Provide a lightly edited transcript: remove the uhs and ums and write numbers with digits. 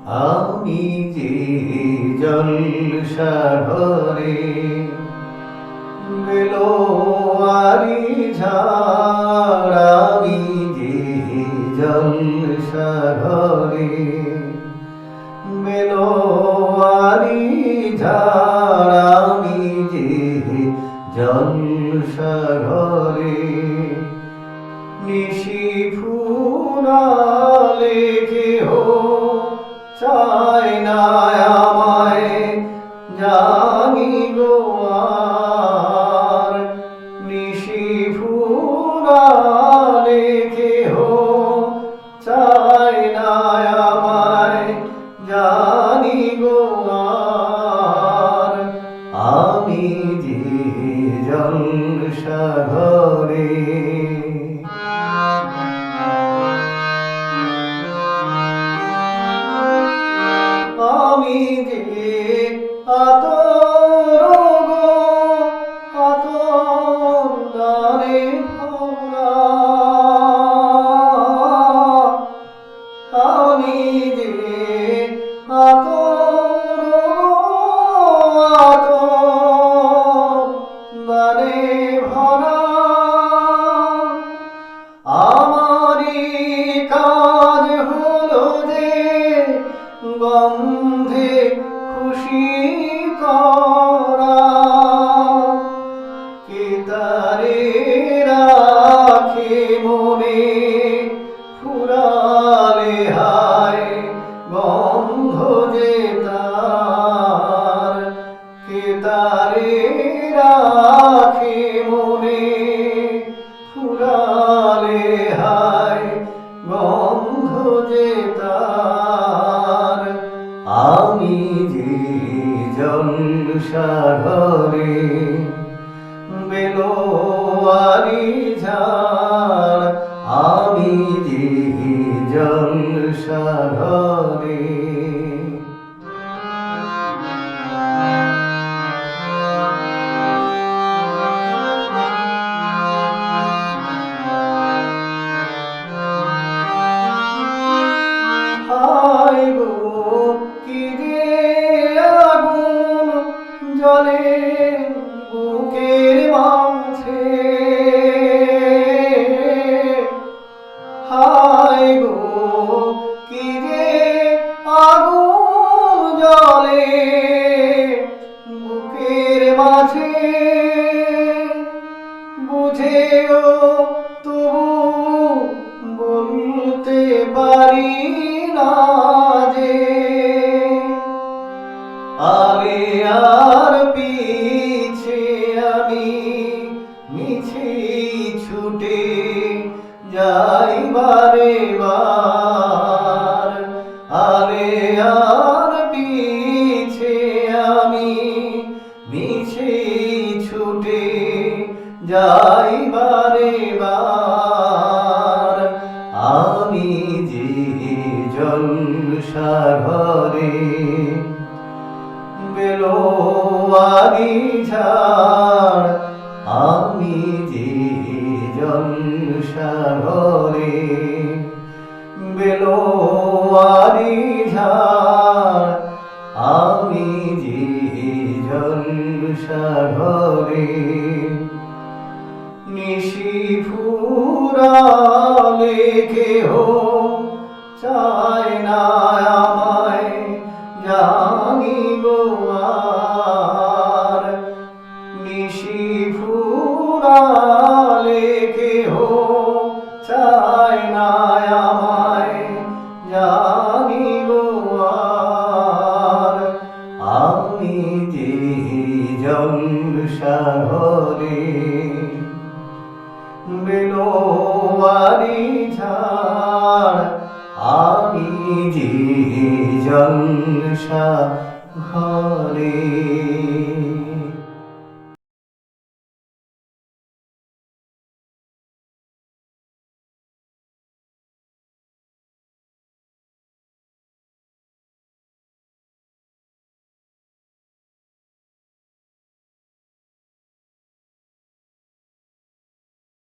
আমি যে জলসাঘরে বেলোয়ারি ঝাড়, আমি যে জলসাঘরে বেলোয়ারি ঝাড়, আমি যে জলসাঘরে নিশি ফুরালে কেহ চায় না আমায় জানি গো আর। নিশি ফুরালে কেহ চায় না আমায় জানি গো আর। আমি যে জলসাঘরে আমি যে আতর গো আতর দারে ভরা, আমি যে আতর গো আতর দারে ভরা। আমারি কাজ হলো যে গন্ধে খুশি করা, কে তারে রাখে মনে ফুরালে হায় গন্ধ যে তার। কে তারে রাখে মনে ফুরালে হায় গন্ধ যে তার। আমি যে জলসাঘরে বেলোয়ারি ঝাড়, আমি যে জলসাঘরে। হায় গো কি যে আগুন জ্বলে বুকের মাঝে, হায় গো কি যে আগুন জ্বলে বুকের মাঝে। বুঝেও তবু বলতে পারি না যে আগে আর পিছে আমি মিছে ছুটে যাই বারে বার। আগে আর পিছে আমি মিছে ছুটে যাই বারে বার। আমি যে জলসাঘরে বেলোয়ারি ঝাড়, আমি যে জলসাঘরে বেলোয়ারি ঝাড়, আমি যে জলসাঘরে নিশি ফুরালে কেহ চায় না আমায় জানি গো আর। নিশি ফুরালে কেহ চায় না আমায়